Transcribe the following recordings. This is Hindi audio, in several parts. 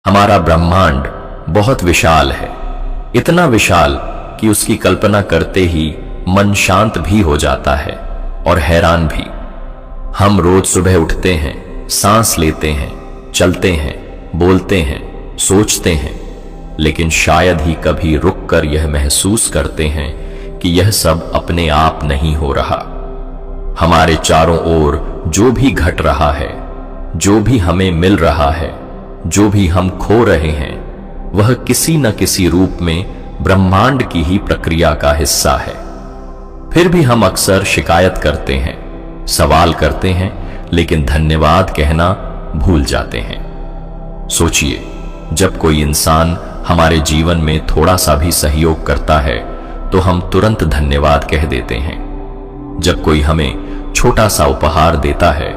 हमारा ब्रह्मांड बहुत विशाल है, इतना विशाल कि उसकी कल्पना करते ही मन शांत भी हो जाता है और हैरान भी। हम रोज सुबह उठते हैं, सांस लेते हैं, चलते हैं, बोलते हैं, सोचते हैं, लेकिन शायद ही कभी रुककर यह महसूस करते हैं कि यह सब अपने आप नहीं हो रहा। हमारे चारों ओर जो भी घट रहा है, जो भी हमें मिल रहा है, जो भी हम खो रहे हैं, वह किसी न किसी रूप में ब्रह्मांड की ही प्रक्रिया का हिस्सा है। फिर भी हम अक्सर शिकायत करते हैं, सवाल करते हैं, लेकिन धन्यवाद कहना भूल जाते हैं। सोचिए, जब कोई इंसान हमारे जीवन में थोड़ा सा भी सहयोग करता है तो हम तुरंत धन्यवाद कह देते हैं। जब कोई हमें छोटा सा उपहार देता है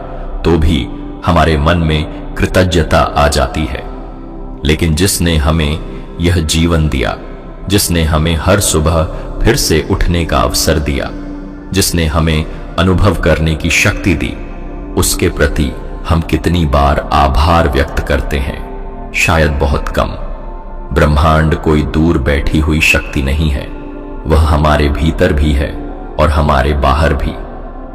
तो भी हमारे मन में कृतज्ञता आ जाती है। लेकिन जिसने हमें यह जीवन दिया, जिसने हमें हर सुबह फिर से उठने का अवसर दिया, जिसने हमें अनुभव करने की शक्ति दी, उसके प्रति हम कितनी बार आभार व्यक्त करते हैं? शायद बहुत कम। ब्रह्मांड कोई दूर बैठी हुई शक्ति नहीं है, वह हमारे भीतर भी है और हमारे बाहर भी।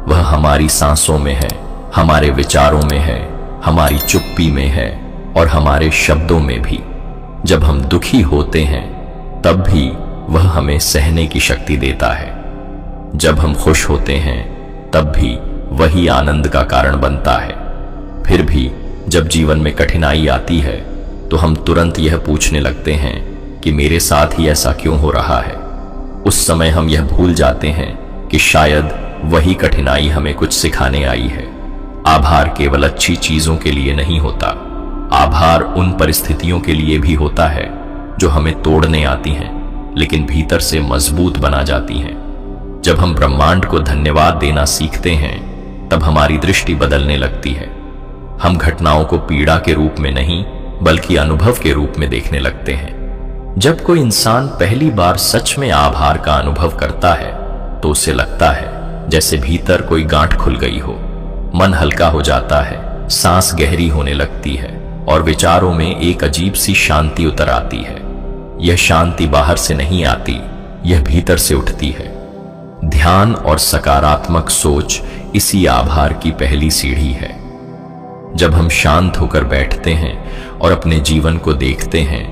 वह हमारी सांसों में है, हमारे विचारों में है, हमारी चुप्पी में है और हमारे शब्दों में भी। जब हम दुखी होते हैं तब भी वह हमें सहने की शक्ति देता है। जब हम खुश होते हैं तब भी वही आनंद का कारण बनता है। फिर भी जब जीवन में कठिनाई आती है तो हम तुरंत यह पूछने लगते हैं कि मेरे साथ ही ऐसा क्यों हो रहा है। उस समय हम यह भूल जाते हैं कि शायद वही कठिनाई हमें कुछ सिखाने आई है। आभार केवल अच्छी चीजों के लिए नहीं होता, आभार उन परिस्थितियों के लिए भी होता है जो हमें तोड़ने आती हैं लेकिन भीतर से मजबूत बना जाती हैं। जब हम ब्रह्मांड को धन्यवाद देना सीखते हैं तब हमारी दृष्टि बदलने लगती है। हम घटनाओं को पीड़ा के रूप में नहीं बल्कि अनुभव के रूप में देखने लगते हैं। जब कोई इंसान पहली बार सच में आभार का अनुभव करता है तो उसे लगता है जैसे भीतर कोई गांठ खुल गई हो। मन हल्का हो जाता है, सांस गहरी होने लगती है और विचारों में एक अजीब सी शांति उतर आती है। यह शांति बाहर से नहीं आती, यह भीतर से उठती है। ध्यान और सकारात्मक सोच इसी आभार की पहली सीढ़ी है। जब हम शांत होकर बैठते हैं और अपने जीवन को देखते हैं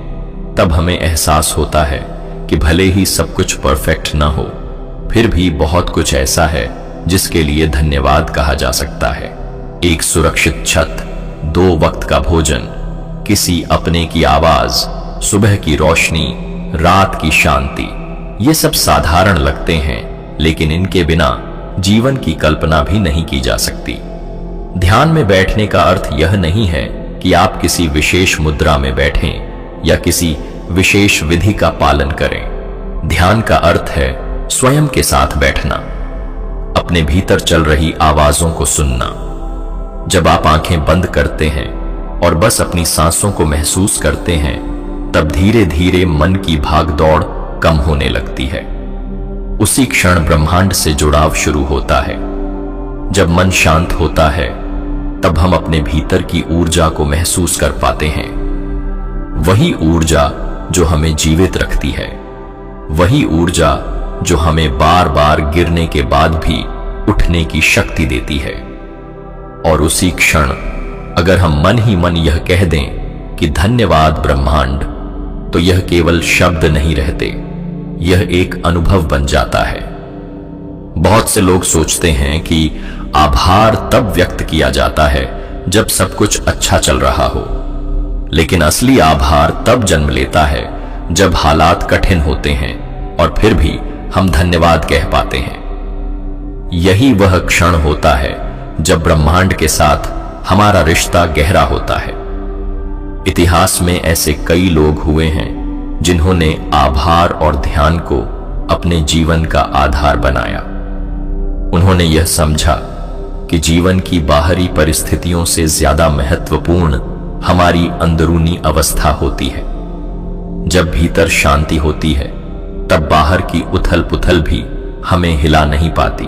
तब हमें एहसास होता है कि भले ही सब कुछ परफेक्ट ना हो, फिर भी बहुत कुछ ऐसा है जिसके लिए धन्यवाद कहा जा सकता है। एक सुरक्षित छत, 2 वक्त का भोजन, किसी अपने की आवाज, सुबह की रोशनी, रात की शांति, ये सब साधारण लगते हैं लेकिन इनके बिना जीवन की कल्पना भी नहीं की जा सकती। ध्यान में बैठने का अर्थ यह नहीं है कि आप किसी विशेष मुद्रा में बैठें या किसी विशेष विधि का पालन करें। ध्यान का अर्थ है स्वयं के साथ बैठना, अपने भीतर चल रही आवाजों को सुनना। जब आप आंखें बंद करते हैं और बस अपनी सांसों को महसूस करते हैं तब धीरे धीरे मन की भागदौड़ कम होने लगती है। उसी क्षण ब्रह्मांड से जुड़ाव शुरू होता है। जब मन शांत होता है तब हम अपने भीतर की ऊर्जा को महसूस कर पाते हैं। वही ऊर्जा जो हमें जीवित रखती है, वही ऊर्जा जो हमें बार बार गिरने के बाद भी उठने की शक्ति देती है। और उसी क्षण अगर हम मन ही मन यह कह दें कि धन्यवाद ब्रह्मांड, तो यह केवल शब्द नहीं रहते, यह एक अनुभव बन जाता है। बहुत से लोग सोचते हैं कि आभार तब व्यक्त किया जाता है जब सब कुछ अच्छा चल रहा हो, लेकिन असली आभार तब जन्म लेता है जब हालात कठिन होते हैं और फिर भी हम धन्यवाद कह पाते हैं। यही वह क्षण होता है जब ब्रह्मांड के साथ हमारा रिश्ता गहरा होता है। इतिहास में ऐसे कई लोग हुए हैं जिन्होंने आभार और ध्यान को अपने जीवन का आधार बनाया। उन्होंने यह समझा कि जीवन की बाहरी परिस्थितियों से ज्यादा महत्वपूर्ण हमारी अंदरूनी अवस्था होती है। जब भीतर शांति होती है तब बाहर की उथल पुथल भी हमें हिला नहीं पाती।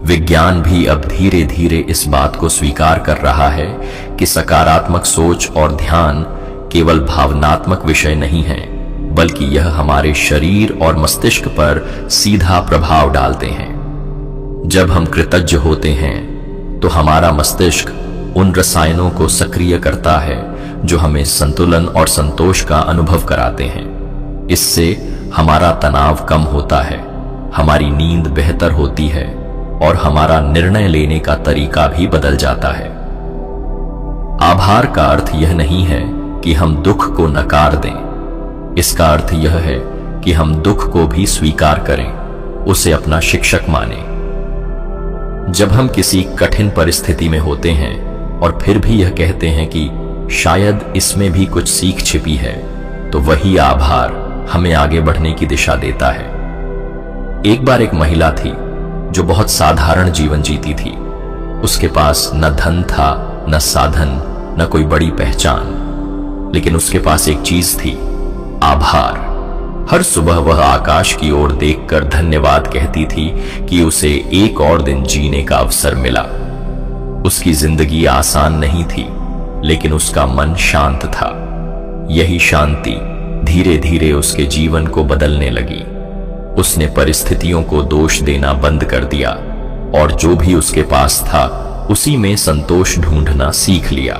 विज्ञान भी अब धीरे धीरे इस बात को स्वीकार कर रहा है कि सकारात्मक सोच और ध्यान केवल भावनात्मक विषय नहीं है, बल्कि यह हमारे शरीर और मस्तिष्क पर सीधा प्रभाव डालते हैं। जब हम कृतज्ञ होते हैं तो हमारा मस्तिष्क उन रसायनों को सक्रिय करता है जो हमें संतुलन और संतोष का अनुभव कराते हैं। इससे हमारा तनाव कम होता है, हमारी नींद बेहतर होती है और हमारा निर्णय लेने का तरीका भी बदल जाता है। आभार का अर्थ यह नहीं है कि हम दुख को नकार दें। इसका अर्थ यह है कि हम दुख को भी स्वीकार करें, उसे अपना शिक्षक मानें। जब हम किसी कठिन परिस्थिति में होते हैं और फिर भी यह कहते हैं कि शायद इसमें भी कुछ सीख छिपी है, तो वही आभार हमें आगे बढ़ने की दिशा देता है। एक बार एक महिला थी जो बहुत साधारण जीवन जीती थी। उसके पास न धन था, न साधन, न कोई बड़ी पहचान, लेकिन उसके पास एक चीज थी, आभार। हर सुबह वह आकाश की ओर देखकर धन्यवाद कहती थी कि उसे एक और दिन जीने का अवसर मिला। उसकी जिंदगी आसान नहीं थी, लेकिन उसका मन शांत था। यही शांति धीरे धीरे उसके जीवन को बदलने लगी। उसने परिस्थितियों को दोष देना बंद कर दिया और जो भी उसके पास था उसी में संतोष ढूंढना सीख लिया।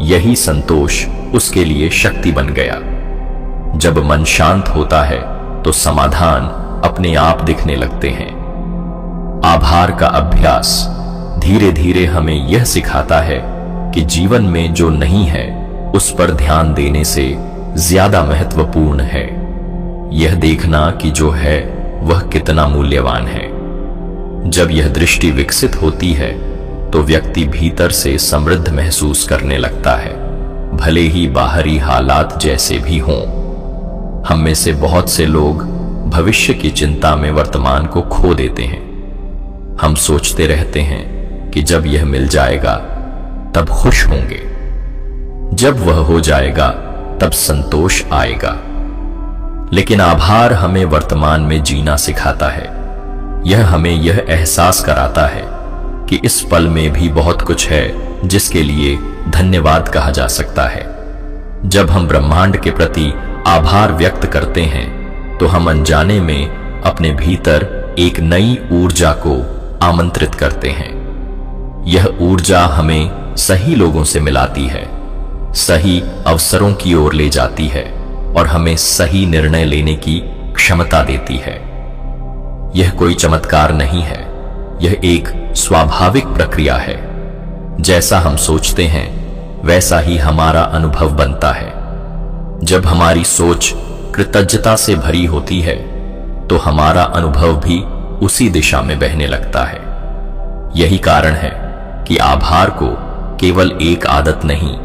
यही संतोष उसके लिए शक्ति बन गया। जब मन शांत होता है तो समाधान अपने आप दिखने लगते हैं। आभार का अभ्यास धीरे धीरे हमें यह सिखाता है कि जीवन में जो नहीं है उस पर ध्यान देने से ज्यादा महत्वपूर्ण है यह देखना कि जो है वह कितना मूल्यवान है। जब यह दृष्टि विकसित होती है तो व्यक्ति भीतर से समृद्ध महसूस करने लगता है, भले ही बाहरी हालात जैसे भी हों। हम में से बहुत से लोग भविष्य की चिंता में वर्तमान को खो देते हैं। हम सोचते रहते हैं कि जब यह मिल जाएगा तब खुश होंगे, जब वह हो जाएगा तब संतोष आएगा। लेकिन आभार हमें वर्तमान में जीना सिखाता है। यह हमें यह एहसास कराता है कि इस पल में भी बहुत कुछ है जिसके लिए धन्यवाद कहा जा सकता है। जब हम ब्रह्मांड के प्रति आभार व्यक्त करते हैं तो हम अनजाने में अपने भीतर एक नई ऊर्जा को आमंत्रित करते हैं। यह ऊर्जा हमें सही लोगों से मिलाती है, सही अवसरों की ओर ले जाती है और हमें सही निर्णय लेने की क्षमता देती है। यह कोई चमत्कार नहीं है, यह एक स्वाभाविक प्रक्रिया है। जैसा हम सोचते हैं वैसा ही हमारा अनुभव बनता है। जब हमारी सोच कृतज्ञता से भरी होती है तो हमारा अनुभव भी उसी दिशा में बहने लगता है। यही कारण है कि आभार को केवल एक आदत नहीं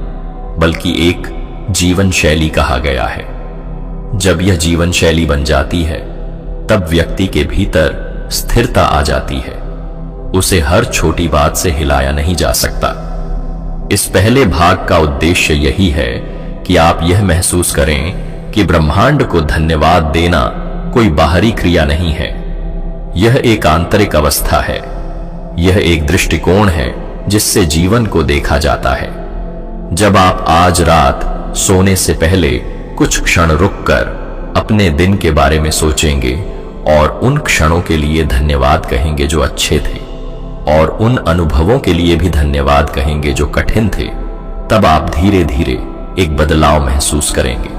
बल्कि एक जीवन शैली कहा गया है। जब यह जीवन शैली बन जाती है तब व्यक्ति के भीतर स्थिरता आ जाती है। उसे हर छोटी बात से हिलाया नहीं जा सकता। इस पहले भाग का उद्देश्य यही है कि आप यह महसूस करें कि ब्रह्मांड को धन्यवाद देना कोई बाहरी क्रिया नहीं है, यह एक आंतरिक अवस्था है। यह एक दृष्टिकोण है जिससे जीवन को देखा जाता है। जब आप आज रात सोने से पहले कुछ क्षण रुककर अपने दिन के बारे में सोचेंगे और उन क्षणों के लिए धन्यवाद कहेंगे जो अच्छे थे और उन अनुभवों के लिए भी धन्यवाद कहेंगे जो कठिन थे, तब आप धीरे धीरे एक बदलाव महसूस करेंगे।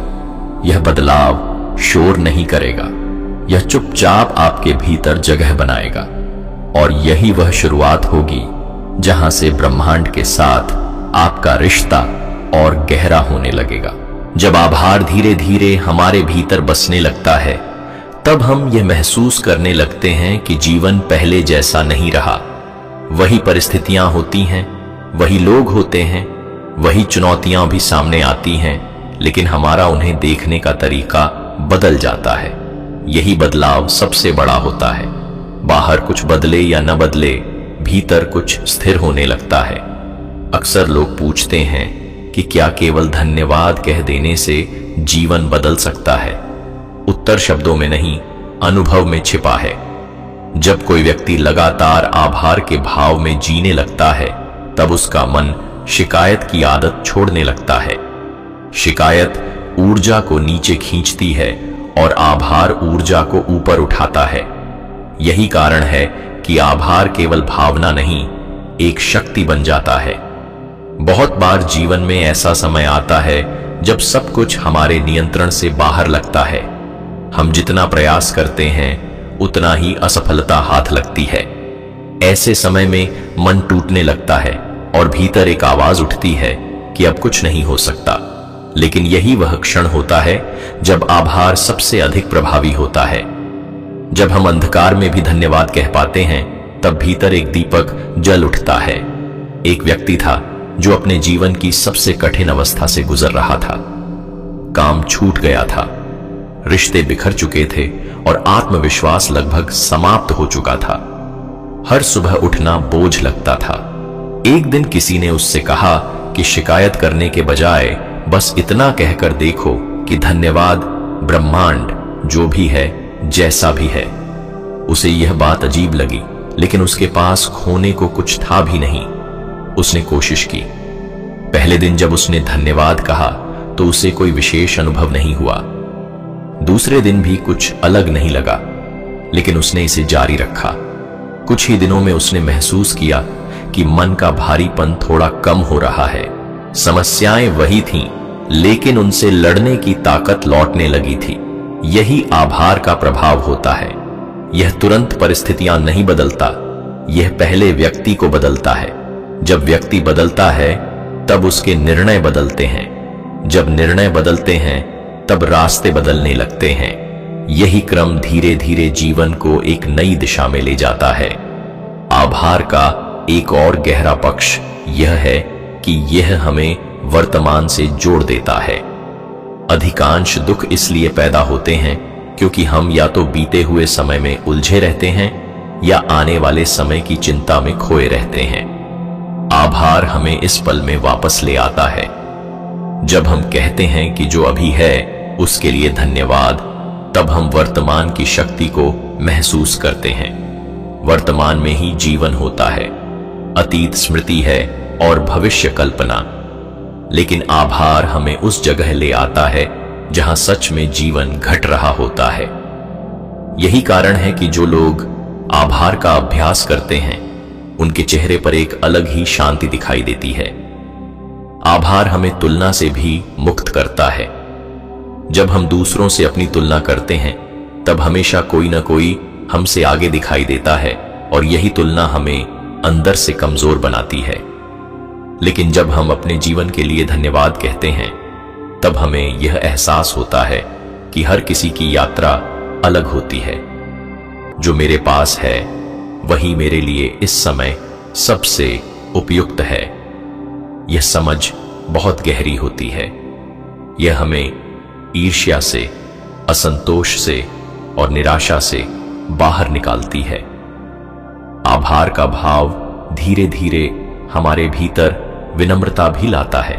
यह बदलाव शोर नहीं करेगा, यह चुपचाप आपके भीतर जगह बनाएगा और यही वह शुरुआत होगी जहां से ब्रह्मांड के साथ आपका रिश्ता और गहरा होने लगेगा। जब आभार धीरे धीरे हमारे भीतर बसने लगता है तब हम यह महसूस करने लगते हैं कि जीवन पहले जैसा नहीं रहा। वही परिस्थितियां होती हैं, वही लोग होते हैं, वही चुनौतियां भी सामने आती हैं, लेकिन हमारा उन्हें देखने का तरीका बदल जाता है। यही बदलाव सबसे बड़ा होता है। बाहर कुछ बदले या न बदले, भीतर कुछ स्थिर होने लगता है। अक्सर लोग पूछते हैं कि क्या केवल धन्यवाद कह देने से जीवन बदल सकता है? उत्तर शब्दों में नहीं, अनुभव में छिपा है। जब कोई व्यक्ति लगातार आभार के भाव में जीने लगता है तब उसका मन शिकायत की आदत छोड़ने लगता है। शिकायत ऊर्जा को नीचे खींचती है और आभार ऊर्जा को ऊपर उठाता है। यही कारण है कि आभार केवल भावना नहीं, एक शक्ति बन जाता है। बहुत बार जीवन में ऐसा समय आता है जब सब कुछ हमारे नियंत्रण से बाहर लगता है। हम जितना प्रयास करते हैं उतना ही असफलता हाथ लगती है। ऐसे समय में मन टूटने लगता है और भीतर एक आवाज उठती है कि अब कुछ नहीं हो सकता। लेकिन यही वह क्षण होता है जब आभार सबसे अधिक प्रभावी होता है। जब हम अंधकार में भी धन्यवाद कह पाते हैं, तब भीतर एक दीपक जल उठता है। एक व्यक्ति था जो अपने जीवन की सबसे कठिन अवस्था से गुजर रहा था। काम छूट गया था, रिश्ते बिखर चुके थे और आत्मविश्वास लगभग समाप्त हो चुका था। हर सुबह उठना बोझ लगता था। एक दिन किसी ने उससे कहा कि शिकायत करने के बजाय बस इतना कहकर देखो कि धन्यवाद ब्रह्मांड जो भी है, जैसा भी है। उसे यह बात अजीब लगी, लेकिन उसके पास खोने को कुछ था भी नहीं। उसने कोशिश की। पहले दिन जब उसने धन्यवाद कहा तो उसे कोई विशेष अनुभव नहीं हुआ। दूसरे दिन भी कुछ अलग नहीं लगा, लेकिन उसने इसे जारी रखा। कुछ ही दिनों में उसने महसूस किया कि मन का भारीपन थोड़ा कम हो रहा है। समस्याएं वही थीं, लेकिन उनसे लड़ने की ताकत लौटने लगी थी। यही आभार का प्रभाव होता है। यह तुरंत परिस्थितियां नहीं बदलता, यह पहले व्यक्ति को बदलता है। जब व्यक्ति बदलता है तब उसके निर्णय बदलते हैं। जब निर्णय बदलते हैं तब रास्ते बदलने लगते हैं। यही क्रम धीरे धीरे जीवन को एक नई दिशा में ले जाता है। आभार का एक और गहरा पक्ष यह है कि यह हमें वर्तमान से जोड़ देता है। अधिकांश दुख इसलिए पैदा होते हैं क्योंकि हम या तो बीते हुए समय में उलझे रहते हैं या आने वाले समय की चिंता में खोए रहते हैं। आभार हमें इस पल में वापस ले आता है। जब हम कहते हैं कि जो अभी है उसके लिए धन्यवाद, तब हम वर्तमान की शक्ति को महसूस करते हैं। वर्तमान में ही जीवन होता है, अतीत स्मृति है और भविष्य कल्पना। लेकिन आभार हमें उस जगह ले आता है जहां सच में जीवन घट रहा होता है। यही कारण है कि जो लोग आभार का अभ्यास करते हैं उनके चेहरे पर एक अलग ही शांति दिखाई देती है। आभार हमें तुलना से भी मुक्त करता है। जब हम दूसरों से अपनी तुलना करते हैं तब हमेशा कोई ना कोई हमसे आगे दिखाई देता है और यही तुलना हमें अंदर से कमजोर बनाती है। लेकिन जब हम अपने जीवन के लिए धन्यवाद कहते हैं तब हमें यह एहसास होता है कि हर किसी की यात्रा अलग होती है। जो मेरे पास है वही मेरे लिए इस समय सबसे उपयुक्त है। यह समझ बहुत गहरी होती है। यह हमें ईर्ष्या से, असंतोष से और निराशा से बाहर निकालती है। आभार का भाव धीरे धीरे हमारे भीतर विनम्रता भी लाता है।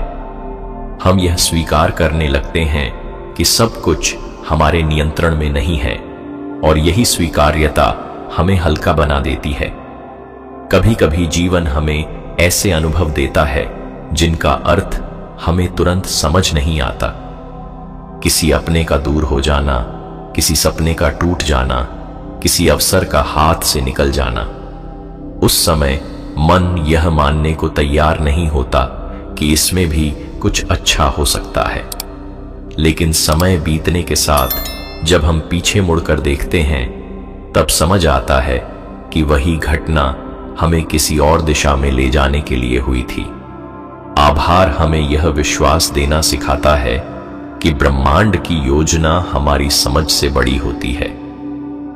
हम यह स्वीकार करने लगते हैं कि सब कुछ हमारे नियंत्रण में नहीं है और यही स्वीकार्यता हमें हल्का बना देती है। कभी कभी जीवन हमें ऐसे अनुभव देता है जिनका अर्थ हमें तुरंत समझ नहीं आता। किसी अपने का दूर हो जाना, किसी सपने का टूट जाना, किसी अवसर का हाथ से निकल जाना। उस समय मन यह मानने को तैयार नहीं होता कि इसमें भी कुछ अच्छा हो सकता है। लेकिन समय बीतने के साथ जब हम पीछे मुड़कर देखते हैं तब समझ आता है कि वही घटना हमें किसी और दिशा में ले जाने के लिए हुई थी। आभार हमें यह विश्वास देना सिखाता है कि ब्रह्मांड की योजना हमारी समझ से बड़ी होती है।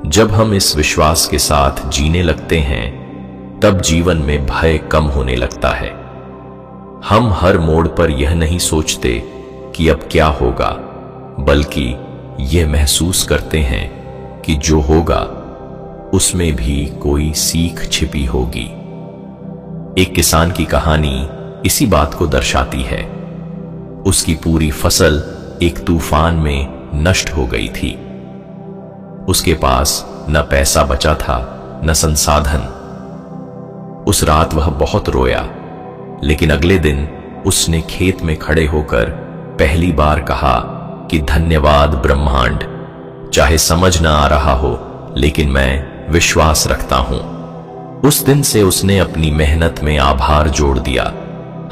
जब हम इस विश्वास के साथ जीने लगते हैं तब जीवन में भय कम होने लगता है। हम हर मोड़ पर यह नहीं सोचते कि अब क्या होगा, बल्कि यह महसूस करते हैं कि जो होगा उसमें भी कोई सीख छिपी होगी। एक किसान की कहानी इसी बात को दर्शाती है। उसकी पूरी फसल एक तूफान में नष्ट हो गई थी। उसके पास न पैसा बचा था न संसाधन। उस रात वह बहुत रोया, लेकिन अगले दिन उसने खेत में खड़े होकर पहली बार कहा कि धन्यवाद ब्रह्मांड, चाहे समझ ना आ रहा हो लेकिन मैं विश्वास रखता हूं। उस दिन से उसने अपनी मेहनत में आभार जोड़ दिया।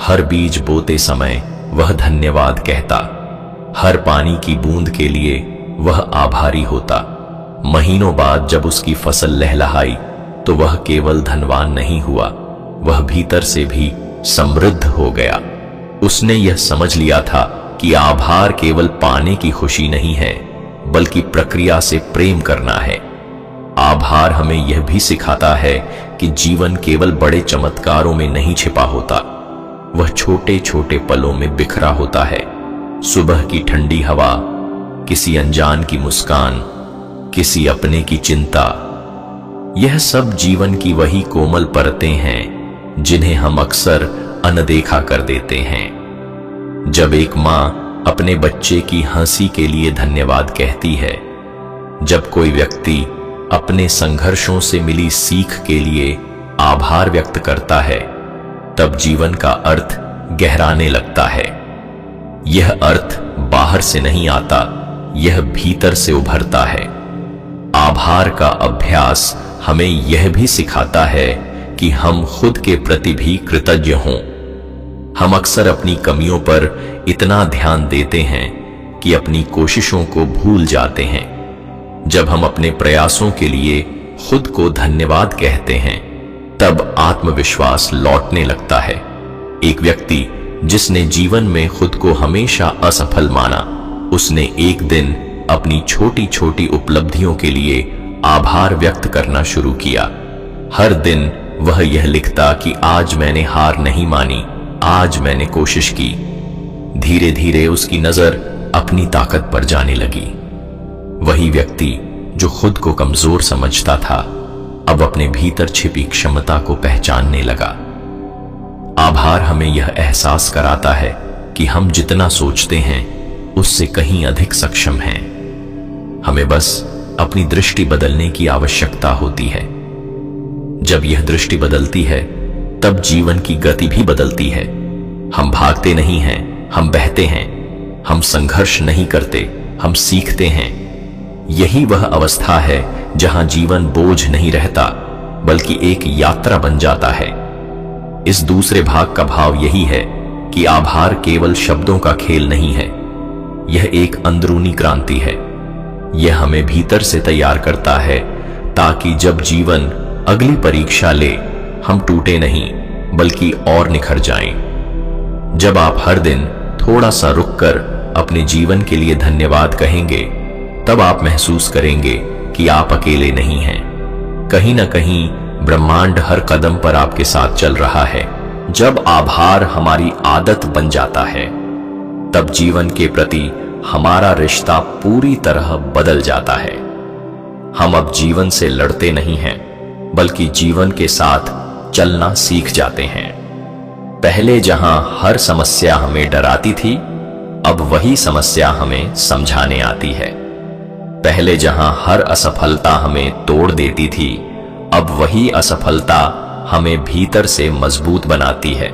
हर बीज बोते समय वह धन्यवाद कहता, हर पानी की बूंद के लिए वह आभारी होता। महीनों बाद जब उसकी फसल लहलहाई तो वह केवल धनवान नहीं हुआ, वह भीतर से भी समृद्ध हो गया। उसने यह समझ लिया था कि आभार केवल पाने की खुशी नहीं है, बल्कि प्रक्रिया से प्रेम करना है। आभार हमें यह भी सिखाता है कि जीवन केवल बड़े चमत्कारों में नहीं छिपा होता, वह छोटे छोटे पलों में बिखरा होता है। सुबह की ठंडी हवा, किसी अनजान की मुस्कान, किसी अपने की चिंता, यह सब जीवन की वही कोमल परतें हैं जिन्हें हम अक्सर अनदेखा कर देते हैं। जब एक मां अपने बच्चे की हंसी के लिए धन्यवाद कहती है, जब कोई व्यक्ति अपने संघर्षों से मिली सीख के लिए आभार व्यक्त करता है, तब जीवन का अर्थ गहराने लगता है। यह अर्थ बाहर से नहीं आता, यह भीतर से उभरता है। आभार का अभ्यास हमें यह भी सिखाता है कि हम खुद के प्रति भी कृतज्ञ हों। हम अक्सर अपनी कमियों पर इतना ध्यान देते हैं कि अपनी कोशिशों को भूल जाते हैं। जब हम अपने प्रयासों के लिए खुद को धन्यवाद कहते हैं, तब आत्मविश्वास लौटने लगता है। एक व्यक्ति जिसने जीवन में खुद को हमेशा असफल माना, उसने एक दिन अपनी छोटी छोटी उपलब्धियों के लिए आभार व्यक्त करना शुरू किया। हर दिन वह यह लिखता कि आज मैंने हार नहीं मानी, आज मैंने कोशिश की। धीरे धीरे उसकी नजर अपनी ताकत पर जाने लगी। वही व्यक्ति जो खुद को कमजोर समझता था, अब अपने भीतर छिपी क्षमता को पहचानने लगा। आभार हमें यह एहसास कराता है कि हम जितना सोचते हैं उससे कहीं अधिक सक्षम हैं। हमें बस अपनी दृष्टि बदलने की आवश्यकता होती है। जब यह दृष्टि बदलती है, तब जीवन की गति भी बदलती है। हम भागते नहीं हैं, हम बहते हैं। हम संघर्ष नहीं करते, हम सीखते हैं। यही वह अवस्था है जहां जीवन बोझ नहीं रहता, बल्कि एक यात्रा बन जाता है। इस दूसरे भाग का भाव यही है कि आभार केवल शब्दों का खेल नहीं है, यह एक अंदरूनी क्रांति है। यह हमें भीतर से तैयार करता है ताकि जब जीवन अगली परीक्षा ले, हम टूटे नहीं बल्कि और निखर जाएं। जब आप हर दिन थोड़ा सा रुककर अपने जीवन के लिए धन्यवाद कहेंगे, तब आप महसूस करेंगे कि आप अकेले नहीं हैं। कहीं ना कहीं ब्रह्मांड हर कदम पर आपके साथ चल रहा है। जब आभार हमारी आदत बन जाता है, तब जीवन के प्रति हमारा रिश्ता पूरी तरह बदल जाता है। हम अब जीवन से लड़ते नहीं हैं, बल्कि जीवन के साथ चलना सीख जाते हैं। पहले जहां हर समस्या हमें डराती थी, अब वही समस्या हमें समझाने आती है। पहले जहां हर असफलता हमें तोड़ देती थी, अब वही असफलता हमें भीतर से मजबूत बनाती है।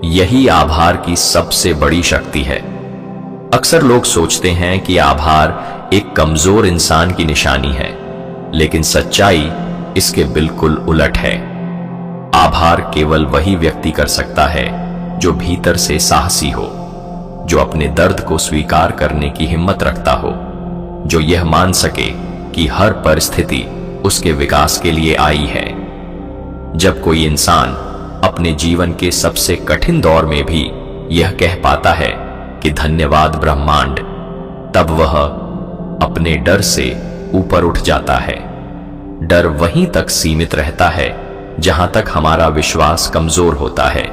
यही आभार की सबसे बड़ी शक्ति है। अक्सर लोग सोचते हैं कि आभार एक कमजोर इंसान की निशानी है, लेकिन सच्चाई इसके बिल्कुल उलट है। आभार केवल वही व्यक्ति कर सकता है जो भीतर से साहसी हो, जो अपने दर्द को स्वीकार करने की हिम्मत रखता हो, जो यह मान सके कि हर परिस्थिति उसके विकास के लिए आई है। जब कोई इंसान अपने जीवन के सबसे कठिन दौर में भी यह कह पाता है कि धन्यवाद ब्रह्मांड, तब वह अपने डर से ऊपर उठ जाता है। डर वहीं तक सीमित रहता है जहां तक हमारा विश्वास कमजोर होता है।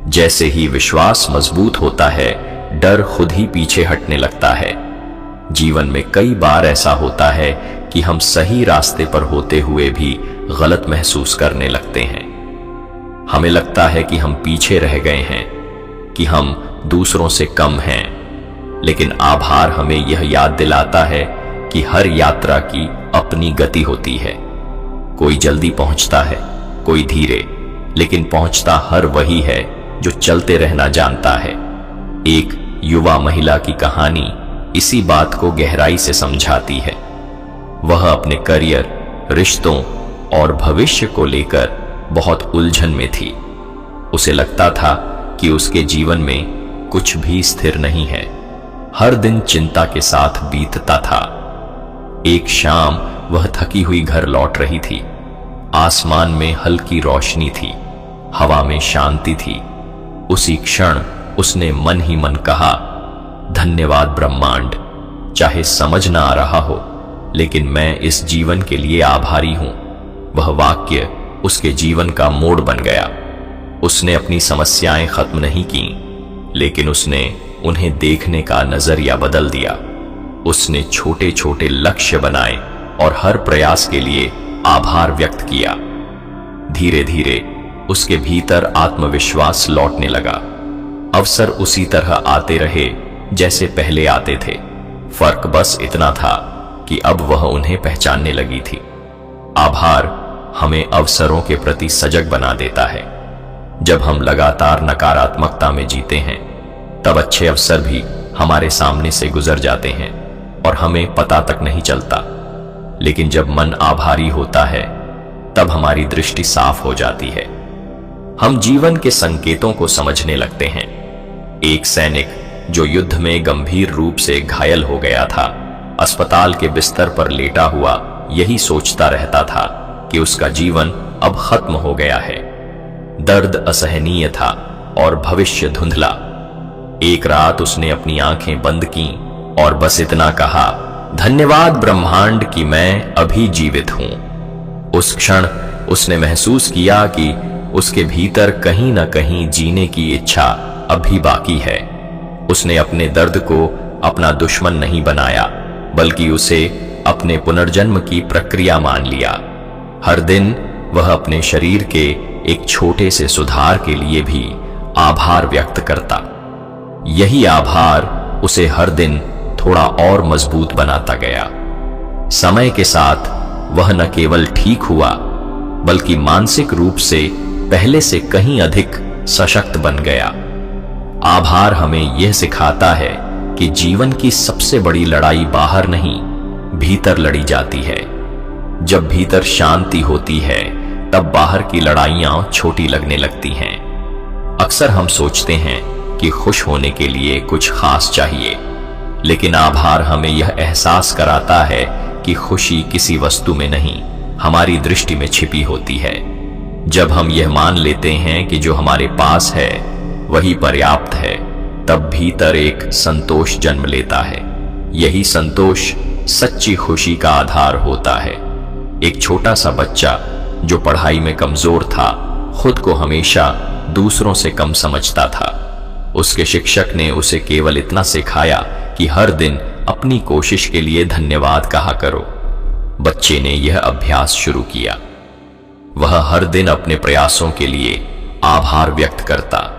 जैसे ही विश्वास मजबूत होता है, डर खुद ही पीछे हटने लगता है। जीवन में कई बार ऐसा होता है कि हम सही रास्ते पर होते हुए भी गलत महसूस करने लगते हैं। हमें लगता है कि हम पीछे रह गए हैं, कि हम दूसरों से कम हैं, लेकिन आभार हमें यह याद दिलाता है कि हर यात्रा की अपनी गति होती है। कोई जल्दी पहुंचता है, कोई धीरे, लेकिन पहुंचता हर वही है जो चलते रहना जानता है। एक युवा महिला की कहानी इसी बात को गहराई से समझाती है। वह अपने करियर, रिश्तों और भविष्य को लेकर बहुत उलझन में थी। उसे लगता था कि उसके जीवन में कुछ भी स्थिर नहीं है। हर दिन चिंता के साथ बीतता था। एक शाम वह थकी हुई घर लौट रही थी। आसमान में हल्की रोशनी थी, हवा में शांति थी। उसी क्षण उसने मन ही मन कहा, धन्यवाद ब्रह्मांड। चाहे समझ ना आ रहा हो, लेकिन मैं इस जीवन के लिए आभारी हूं। वह वाक्य उसके जीवन का मोड़ बन गया। उसने अपनी समस्याएं खत्म नहीं की, लेकिन उसने उन्हें देखने का नजरिया बदल दिया। उसने छोटे छोटे लक्ष्य बनाए और हर प्रयास के लिए आभार व्यक्त किया। धीरे धीरे उसके भीतर आत्मविश्वास लौटने लगा। अवसर उसी तरह आते रहे जैसे पहले आते थे। फर्क बस इतना था कि अब वह उन्हें पहचानने लगी थी। आभार हमें अवसरों के प्रति सजग बना देता है। जब हम लगातार नकारात्मकता में जीते हैं, तब अच्छे अवसर भी हमारे सामने से गुजर जाते हैं और हमें पता तक नहीं चलता। लेकिन जब मन आभारी होता है, तब हमारी दृष्टि साफ हो जाती है। हम जीवन के संकेतों को समझने लगते हैं। एक सैनिक जो युद्ध में गंभीर रूप से घायल हो गया था, अस्पताल के बिस्तर पर लेटा हुआ यही सोचता रहता था कि उसका जीवन अब खत्म हो गया है। दर्द असहनीय था और भविष्य धुंधला। एक रात उसने अपनी आंखें बंद की और बस इतना कहा, धन्यवाद ब्रह्मांड कि मैं अभी जीवित हूं। उस क्षण उसने महसूस किया कि उसके भीतर कहीं ना कहीं जीने की इच्छा अभी बाकी है। उसने अपने दर्द को अपना दुश्मन नहीं बनाया, बल्कि उसे अपने पुनर्जन्म की प्रक्रिया मान लिया। हर दिन वह अपने शरीर के एक छोटे से सुधार के लिए भी आभार व्यक्त करता। यही आभार उसे हर दिन थोड़ा और मजबूत बनाता गया। समय के साथ वह न केवल ठीक हुआ, बल्कि मानसिक रूप से पहले से कहीं अधिक सशक्त बन गया। आभार हमें यह सिखाता है कि जीवन की सबसे बड़ी लड़ाई बाहर नहीं, भीतर लड़ी जाती है। जब भीतर शांति होती है, तब बाहर की लड़ाइयां छोटी लगने लगती हैं। अक्सर हम सोचते हैं कि खुश होने के लिए कुछ खास चाहिए, लेकिन आभार हमें यह एहसास कराता है कि खुशी किसी वस्तु में नहीं, हमारी दृष्टि में छिपी होती है। जब हम यह मान लेते हैं कि जो हमारे पास है वही पर्याप्त है, तब भीतर एक संतोष जन्म लेता है। यही संतोष सच्ची खुशी का आधार होता है। एक छोटा सा बच्चा जो पढ़ाई में कमजोर था, खुद को हमेशा दूसरों से कम समझता था। उसके शिक्षक ने उसे केवल इतना सिखाया कि हर दिन अपनी कोशिश के लिए धन्यवाद कहा करो। बच्चे ने यह अभ्यास शुरू किया। वह हर दिन अपने प्रयासों के लिए आभार व्यक्त करता।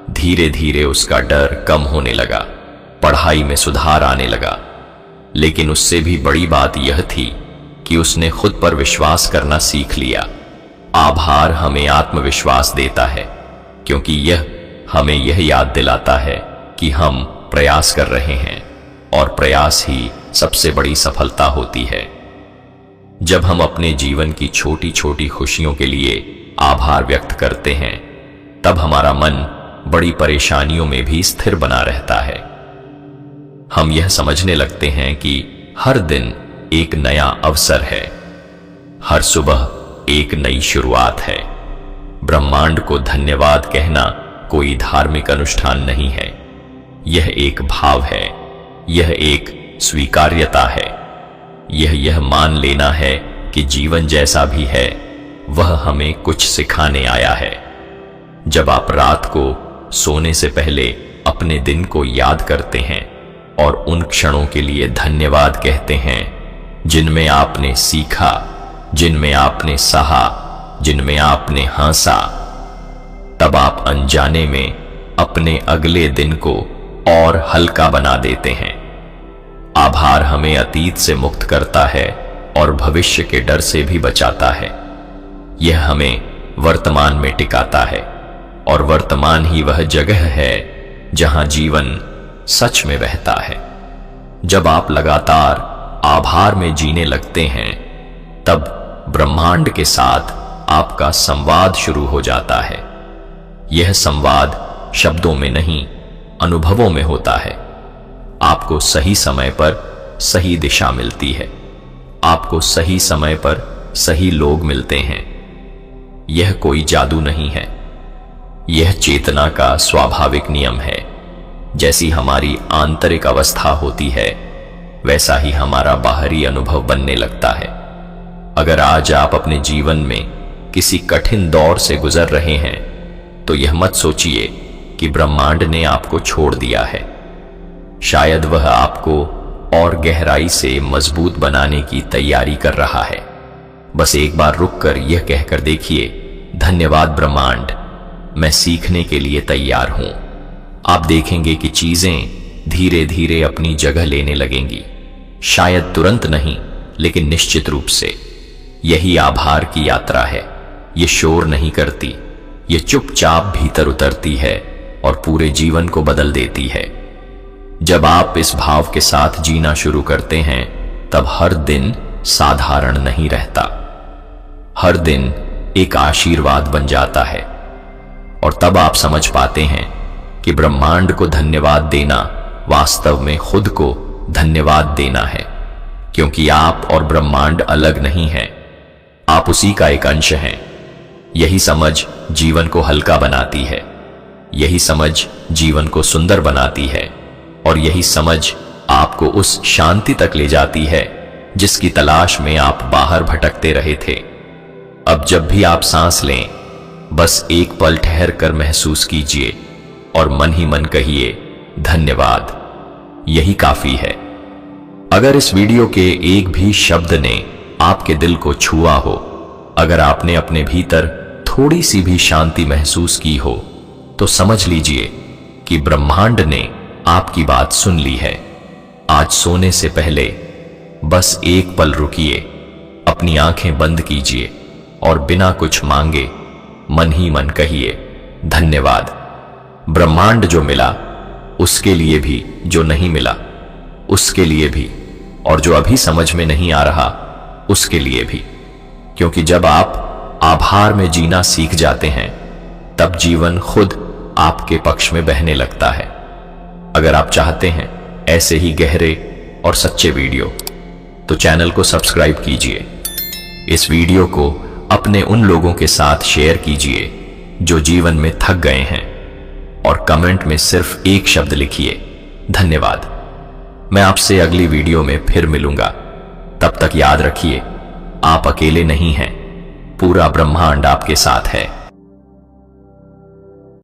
धीरे धीरे उसका डर कम होने लगा, पढ़ाई में सुधार आने लगा। लेकिन उससे भी बड़ी बात यह थी कि उसने खुद पर विश्वास करना सीख लिया। आभार हमें आत्मविश्वास देता है, क्योंकि यह हमें यह याद दिलाता है कि हम प्रयास कर रहे हैं और प्रयास ही सबसे बड़ी सफलता होती है। जब हम अपने जीवन की छोटी छोटी खुशियों के लिए आभार व्यक्त करते हैं, तब हमारा मन बड़ी परेशानियों में भी स्थिर बना रहता है। हम यह समझने लगते हैं कि हर दिन एक नया अवसर है, हर सुबह एक नई शुरुआत है। ब्रह्मांड को धन्यवाद कहना कोई धार्मिक अनुष्ठान नहीं है, यह एक भाव है, यह एक स्वीकार्यता है। यह मान लेना है कि जीवन जैसा भी है, वह हमें कुछ सिखाने आया है। जब आप रात को सोने से पहले अपने दिन को याद करते हैं और उन क्षणों के लिए धन्यवाद कहते हैं जिनमें आपने सीखा, जिनमें आपने सहा, जिनमें आपने हंसा, तब आप अनजाने में अपने अगले दिन को और हल्का बना देते हैं। आभार हमें अतीत से मुक्त करता है और भविष्य के डर से भी बचाता है। यह हमें वर्तमान में टिकाता है, और वर्तमान ही वह जगह है जहां जीवन सच में बहता है। जब आप लगातार आभार में जीने लगते हैं, तब ब्रह्मांड के साथ आपका संवाद शुरू हो जाता है। यह संवाद शब्दों में नहीं, अनुभवों में होता है। आपको सही समय पर सही दिशा मिलती है। आपको सही समय पर सही लोग मिलते हैं। यह कोई जादू नहीं है, यह चेतना का स्वाभाविक नियम है। जैसी हमारी आंतरिक अवस्था होती है, वैसा ही हमारा बाहरी अनुभव बनने लगता है। अगर आज आप अपने जीवन में किसी कठिन दौर से गुजर रहे हैं, तो यह मत सोचिए कि ब्रह्मांड ने आपको छोड़ दिया है। शायद वह आपको और गहराई से मजबूत बनाने की तैयारी कर रहा है। बस एक बार रुककर यह कहकर देखिए, धन्यवाद ब्रह्मांड, मैं सीखने के लिए तैयार हूं। आप देखेंगे कि चीजें धीरे धीरे अपनी जगह लेने लगेंगी। शायद तुरंत नहीं, लेकिन निश्चित रूप से। यही आभार की यात्रा है। ये शोर नहीं करती, ये चुपचाप भीतर उतरती है और पूरे जीवन को बदल देती है। जब आप इस भाव के साथ जीना शुरू करते हैं, तब हर दिन साधारण नहीं रहता। हर दिन एक आशीर्वाद बन जाता है। और तब आप समझ पाते हैं कि ब्रह्मांड को धन्यवाद देना वास्तव में खुद को धन्यवाद देना है, क्योंकि आप और ब्रह्मांड अलग नहीं हैं। आप उसी का एक अंश हैं। यही समझ जीवन को हल्का बनाती है, यही समझ जीवन को सुंदर बनाती है, और यही समझ आपको उस शांति तक ले जाती है जिसकी तलाश में आप बाहर भटकते रहे थे। अब जब भी आप सांस लें, बस एक पल ठहर कर महसूस कीजिए और मन ही मन कहिए, धन्यवाद। यही काफी है। अगर इस वीडियो के एक भी शब्द ने आपके दिल को छुआ हो, अगर आपने अपने भीतर थोड़ी सी भी शांति महसूस की हो, तो समझ लीजिए कि ब्रह्मांड ने आपकी बात सुन ली है। आज सोने से पहले बस एक पल रुकिए, अपनी आंखें बंद कीजिए और बिना कुछ मांगे मन ही मन कहिए, धन्यवाद। ब्रह्मांड जो मिला उसके लिए भी, जो नहीं मिला उसके लिए भी, और जो अभी समझ में नहीं आ रहा उसके लिए भी। क्योंकि जब आप आभार में जीना सीख जाते हैं, तब जीवन खुद आपके पक्ष में बहने लगता है। अगर आप चाहते हैं ऐसे ही गहरे और सच्चे वीडियो, तो चैनल को सब्सक्राइब कीजिए। इस वीडियो को अपने उन लोगों के साथ शेयर कीजिए जो जीवन में थक गए हैं, और कमेंट में सिर्फ एक शब्द लिखिए, धन्यवाद। मैं आपसे अगली वीडियो में फिर मिलूंगा। तब तक याद रखिए, आप अकेले नहीं हैं, पूरा ब्रह्मांड आपके साथ है।